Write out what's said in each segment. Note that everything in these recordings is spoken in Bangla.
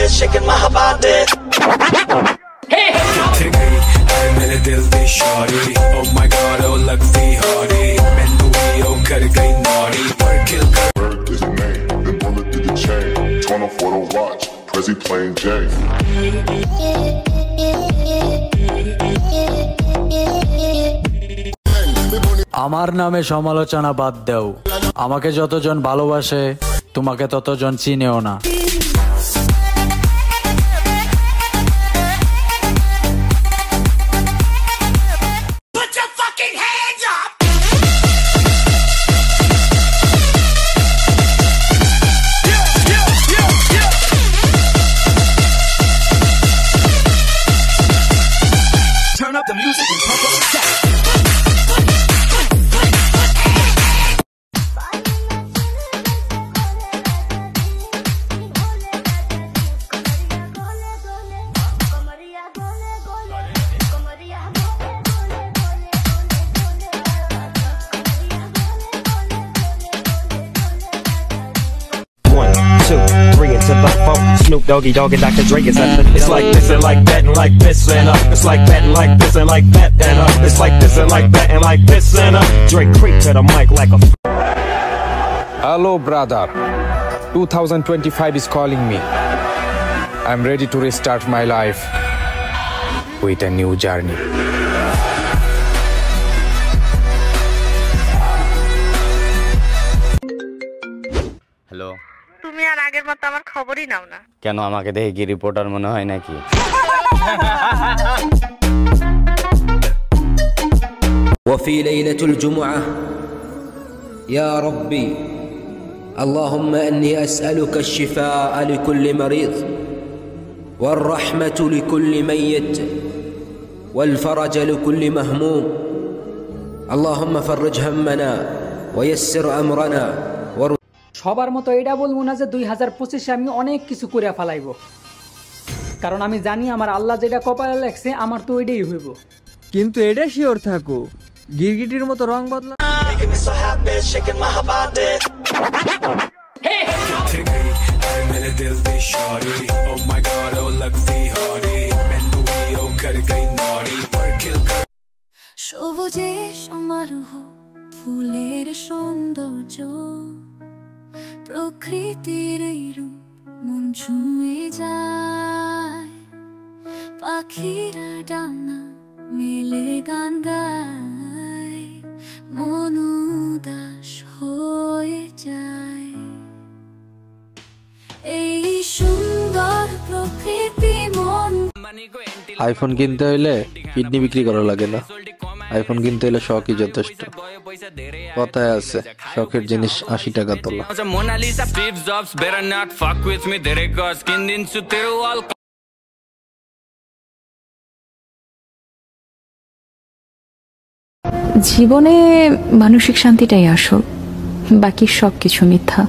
shaking my body. Hey, मेरे दिल दी sorry, oh my god, oh लगती हॉरी, मैनू भी ओ कर गई नॉरी, पर kill कर. Bird is a name, then bullet through the chain, 20 for the watch, Prezi plain Jane. আমার নামে সমালোচনা বাদ দাও, আমাকে যতজন ভালোবাসে তোমাকে ততজন চিনেও না। Turn up the music and pump up the sound. To the phone, Snoop Doggy Dogg and Dr. Dre is at the. It's like this and like that and like this and it's like that and like this and like that and it's like this and like that and like this and Dre creep to the mic like a. Hello brother, 2025 is calling me. I'm ready to restart my life with a new journey. Hello. তুমি আর আগের মতো আমার খবরই নাও না কেন? আমাকে দেখে কি রিপোর্টার মনে হয় নাকি? وفي ليلة الجمعة يا ربي اللهم إني أسألك الشفاء لكل مريض والرحمة لكل ميت والفرج لكل مهموم اللهم فرج همنا ويسر أمرنا সবার মতো এটা বলবো না যে 2025-এ আমি অনেক কিছু করে ফেলাইব, কারণ আমি জানি আমার আল্লাহ যেটা কপালে লেখছে আমার তো ওইটাই হইব। কিন্তু এটা শিওর থাকো, গিরগিটির মতো রং বদলা। मेरे दिल दी sorry, oh my god, oh लगती हॉरी, मैनू भी ओ कर गई नॉरी, पर kill कर. সবুজে সমারোহ, ফুলের সৌন্দর্য, প্রকৃতির এই রূপ মন ছুঁয়ে যায়, পাখিরা ডানা মেলে গান গায়, মন উদাস হয়ে যায়। এই সুন্দর প্রকৃতি মন। আইফোন কিনতে হইলে কিডনি বিক্রি করা লাগে না, আইফোন কিনতে হলে শখই যথেষ্ট। কথায় আছে শখের জিনিস 80 টাকা তোলা। জীবনে মানসিক শান্তিটাই আসল, বাকি সবকিছু মিথ্যা।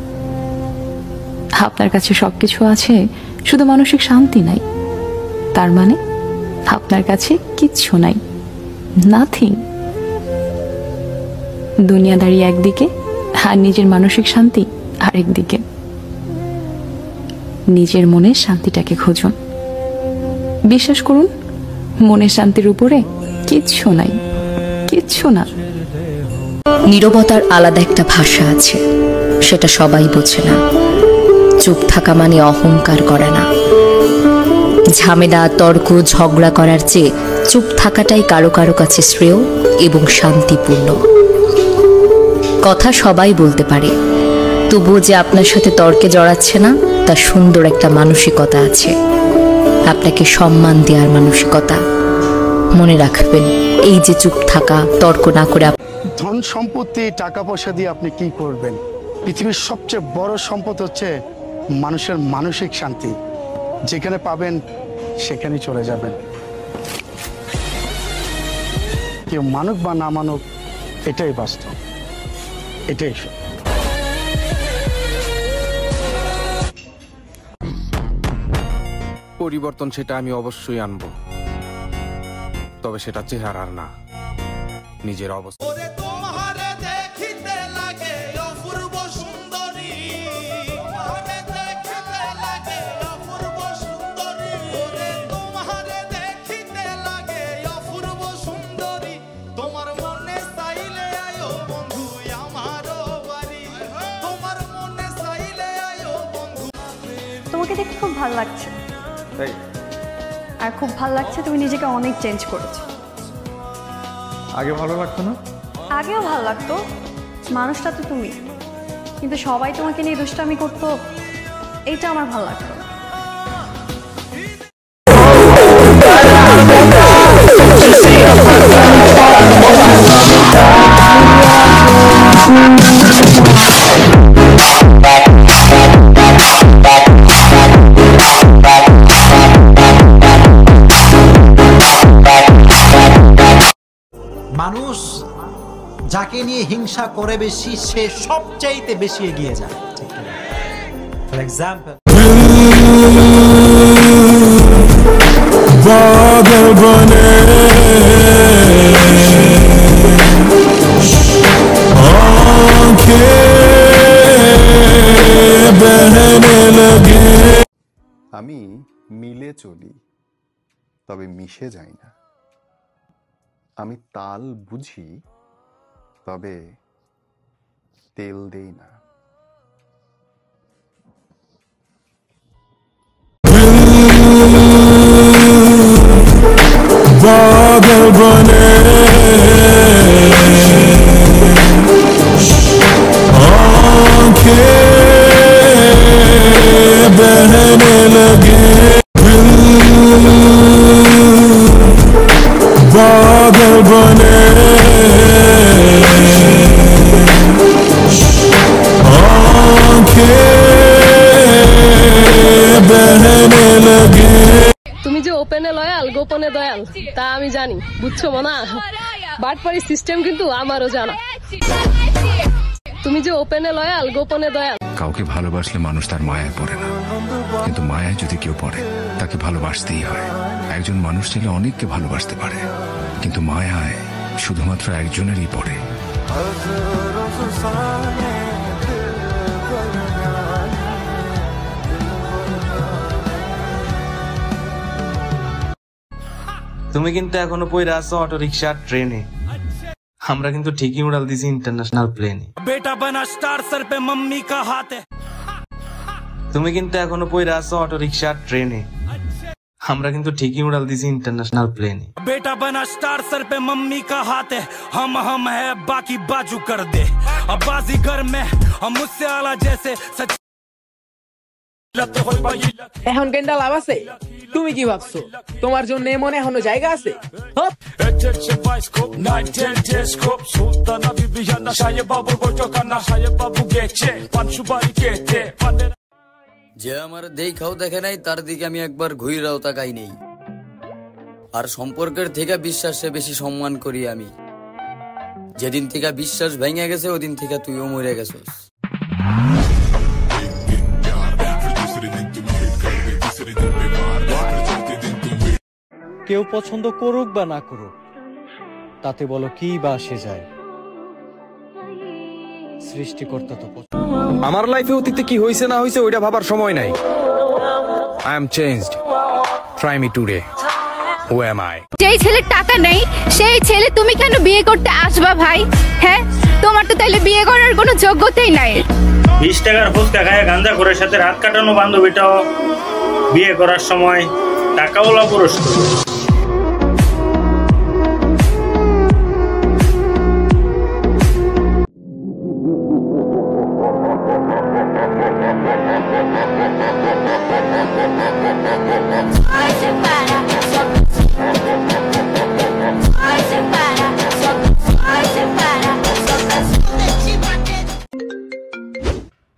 আপনার কাছে সবকিছু আছে, শুধু মানসিক শান্তি নাই, তার মানে আপনার কাছে কিচ্ছু নাই, নাথিং। দুনিয়াদারি একদিকে আর নিজের মানসিক শান্তি আরেকদিকে। নিজের মনের শান্তিটাকে খুঁজুন, বিশ্বাস করুন মনের শান্তির উপরে কিচ্ছু নাই, কিচ্ছু না। নীরবতার আলাদা একটা ভাষা আছে, সেটা সবাই বোঝে না। চুপ থাকা মানে অহংকার করে না। ঝামেলা, তর্ক, ঝগড়া করার চেয়ে চুপ থাকাটাই কারো কারো কাছে শ্রেয় এবং শান্তিপূর্ণ। কথা সবাই বলতে পারে, তবুও যে আপনার সাথে তর্কে জড়াচ্ছে না, তার সুন্দর একটা মানসিকতা আছে, আপনাকে সম্মান দেওয়ার মানসিকতা। মনে রাখবেন, এই যে চুপ থাকা, তর্ক না করে। ধন সম্পত্তি, টাকা পয়সা দিয়ে আপনি কি করবেন? পৃথিবীর সবচেয়ে বড় সম্পদ হচ্ছে মানুষের মানসিক শান্তি। যেখানে পাবেন সেখানেই চলে যাবেন। কেউ মানুক বা না মানুক, এটাই বাস্তব, এটাই সব। পরিবর্তন সেটা আমি অবশ্যই আনবো, তবে সেটা চেহারার না, নিজের অবস্থা। তোমাকে দেখে খুব ভালো লাগছে। আর খুব ভালো লাগছে তুমি নিজেকে অনেক চেঞ্জ করেছো। আগে ভালো লাগতো না? আগেও ভালো লাগতো, মানুষটা তো তুমি, কিন্তু সবাই তোমাকে নিয়ে দুষ্টামি করতো, এইটা আমার ভালো লাগতো। মানুষ যাকে নিয়ে হিংসা করে বেশি সে সবচাইতে বেশি এগিয়ে যায়। ফর এক্সাম্পল बादल बने आंखें बहने लगे। আমি মিলে চলি, তবে মিশে যাই না। আমি তাল বুঝি, তবে তেল দেই না। बादल बने आंखें बहने लगे। बादल बने आंखें बहने लगे। তুমি যে ওপেনে লয়াল গোপনে দয়াল তা আমি জানি, বুঝছো মনা? বাটপাড়ি সিস্টেম কিন্তু আমারও জানা। তুমি যে ওপেনে লয়াল গোপনে দয়াল। কাউকে ভালোবাসলে মানুষ তার মায়ায় পড়ে না, কিন্তু মায়ায় যদি কেউ পড়ে তাকে ভালোবাসতেই হয়। একজন মানুষ চাইলে অনেককে ভালোবাসতে পারে, কিন্তু মায়ায় শুধুমাত্র একজনেরই পড়ে। তুমি কিন্তু এখনো পয়রা আছো অটো রিক্সা ট্রেনে, আমরা কিন্তু ঠিকই উড়াল দিছি ইন্টারন্যাশনাল প্লেনে। বেটা বানা স্টার সর পে মাম্মি কা হাত है। তুমি কিন্তু এখনো পয়রা আছো অটো রিক্সা ট্রেনে, আমরা কিন্তু ঠিকই উড়াল দিছি ইন্টারন্যাশনাল প্লেনে। বেটা বানা স্টার সর পে মাম্মি কা হাত है, हम है बाकी बाजू कर दे। अब बाजीगर में हम मुझसे आला जैसे सच। এখন কেন্ডা লাভ আছে? তুমি কি ভাবছো তোমার জন্য মনে এখনো জায়গা আছে? যে আমার দেখাও দেখে নাই তার দিকে আমি একবার ঘুরাও তাকাই নেই। আর সম্পর্কের থেকে বিশ্বাসে বেশি সম্মান করি আমি। যেদিন থেকে বিশ্বাস ভেঙে গেছে ওদিন থেকে তুইও মরে গেছিস। কেউ পছন্দ করুক বা না করুক তাতে বলো কি বা আসে যায়, সৃষ্টিকর্তা তো। আমার লাইফে অতীতে কি হয়েছে না হয়েছে ওইটা ভাবার সময় নাই। I am changed, try me today, who am I. যেই ছেলের টাকা নেই সেই ছেলে তুমি কেন বিয়ে করতে আসবা ভাই? হ্যাঁ, তোমার তো তাইলে বিয়ে করার কোনো যোগ্যতাই নাই। 20 টাকার ফুচকা খায় গাঁজা করে সাথে রাত কাটানো বান্ধবীটাও বিয়ে করার সময় টাকাওয়ালা পুরুষ।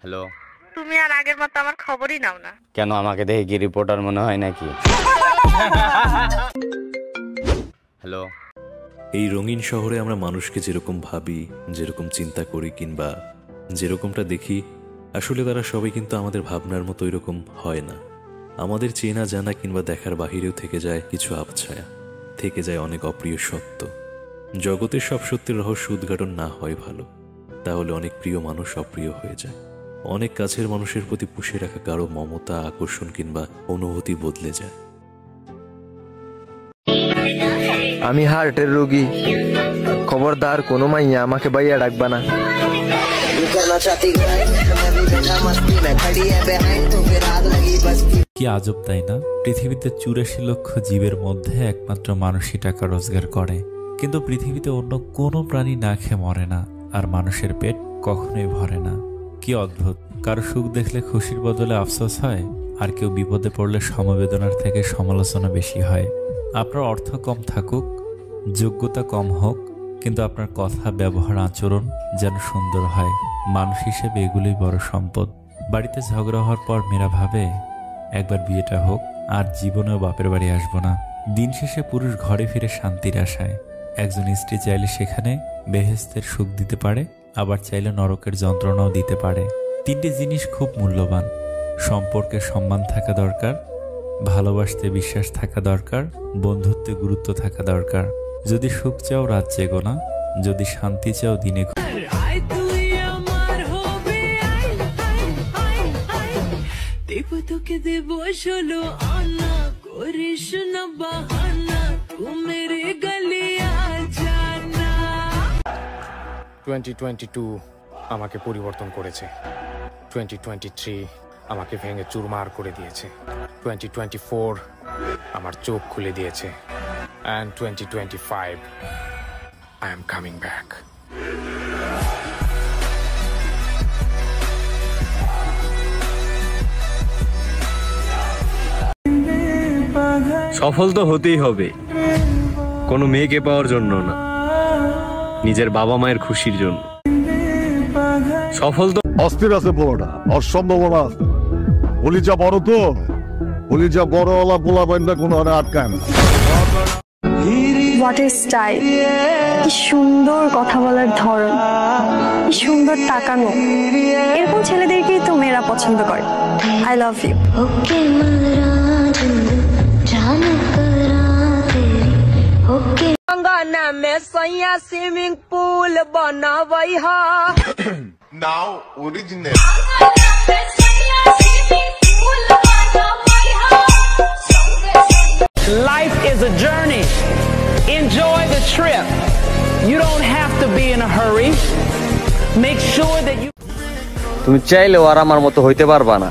হ্যালো, তুমি আর আগের মতো আমার খবরই নাও না কেন? আমাকে দেখে কি রিপোর্টার মনে হয় নাকি? হ্যালো। এই রঙিন শহরে আমরা মানুষকে যেরকম ভাবি, যেরকম চিন্তা করি কিংবা যেরকমটা দেখি, আসলে তারা সবাই কিন্তু আমাদের ভাবনার মতো এরকম হয় না। আমাদের চেনা জানা কিংবা দেখার বাহিরেও থেকে যায় কিছু আবছায়া, থেকে যায় অনেক অপ্রিয় সত্য। জগতের সব সত্যের রহস্য উদ্ঘাটন না হয় ভালো, তাহলে অনেক প্রিয় মানুষ অপ্রিয় হয়ে যায়। অনেক কাছের মানুষের প্রতি পুষে রাখা কারো মমতা, আকর্ষণ কিংবা অনুভূতি বদলে যায়। আমি হার্টের রোগী, খবরদার কোনো মাইয়া আমাকে বাইয়া ডাকবা না। কি আজব তাই না? পৃথিবীতে 84 লক্ষ জীবের মধ্যে একমাত্র মানুষই টাকা রোজগার করে, কিন্তু পৃথিবীতে অন্য কোনো প্রাণী না খেয়ে মরে না, আর মানুষের পেট কখনোই ভরে না। কি অদ্ভুত! কারো সুখ দেখলে খুশির বদলে আফসোস হয়, আর কেউ বিপদে পড়লে সমবেদনার থেকে সমালোচনা বেশি হয়। আপনার অর্থ কম থাকুক, যোগ্যতা কম হোক, কিন্তু আপনার কথা, ব্যবহার, আচরণ যেন সুন্দর হয়। মানুষ হিসেবে এগুলোই বড় সম্পদ। বাড়িতে ঝগড়া হওয়ার পর মেয়েরা ভাবে একবার বিয়েটা হোক, আর জীবনেও বাপের বাড়ি আসবো না। দিন শেষে পুরুষ ঘরে ফিরে শান্তির আশায়। একজন স্ত্রী চাইলে সেখানে বেহেশতের সুখ দিতে পারে, আবার চাইলে নরকের যন্ত্রণাও দিতে পারে। 3টে জিনিস খুব মূল্যবান: সম্পর্কে সম্মান থাকা দরকার, ভালোবাসতে বিশ্বাস থাকা দরকার, বন্ধুত্বে গুরুত্ব থাকা দরকার। যদি সুখ চাও রাত জেগো না, যদি শান্তি চাও দিনে তোকে দেব 16 আনা, করিস না বাহানা, তু মেরে গলি আজানা। 2022 আমাকে পরিবর্তন করেছে। 2023 আমাকে ভেঙে চুরমার করে দিয়েছে। 2024 আমার চোখ খুলে দিয়েছে। And 2025 I am coming back. সফল তো হতেই হবে, কোনো মেয়েকে পাওয়ার জন্য না, নিজের বাবা মায়ের খুশির জন্য। সফল তো অস্থির আছে, পোলাটা অসম্ভাবনা আছে। কলিজা বড় তো, কলিজা বড়ওয়ালা পোলা বাইন্দা কোনো আটকায় না। What a style! কি সুন্দর কথা বলার ধরন, কি সুন্দর তাকানো। এরকম ছেলেদেরকেই তো মেয়েরা পছন্দ করে। I love you. गंगाना में सैया स्विमिंग पूल बनवई हा। Now original. Life is a journey. Enjoy the trip. You don't have to be in a hurry. Make sure that you. তুমি চাইলেও আর আমার মতো হইতে পারবা না,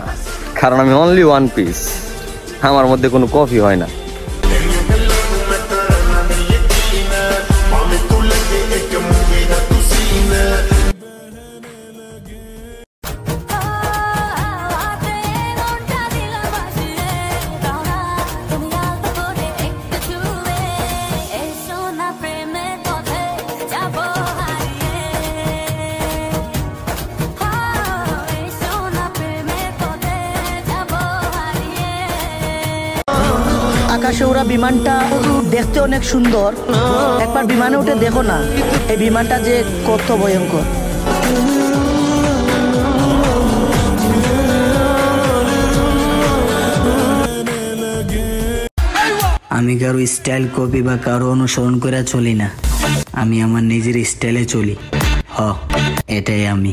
কারণ আমি অনলি ওয়ান পিস। আমার মধ্যে কোনো কফি হয় না। আকাশে ওরা বিমানটা দেখতে অনেক সুন্দর, একবার বিমানে উঠে দেখো না এই বিমানটা যে কত ভয়ঙ্কর। আমি কারো স্টাইল কপি বা কারো অনুসরণ করে চলি না, আমি আমার নিজের স্টাইলে চলি। এটাই আমি।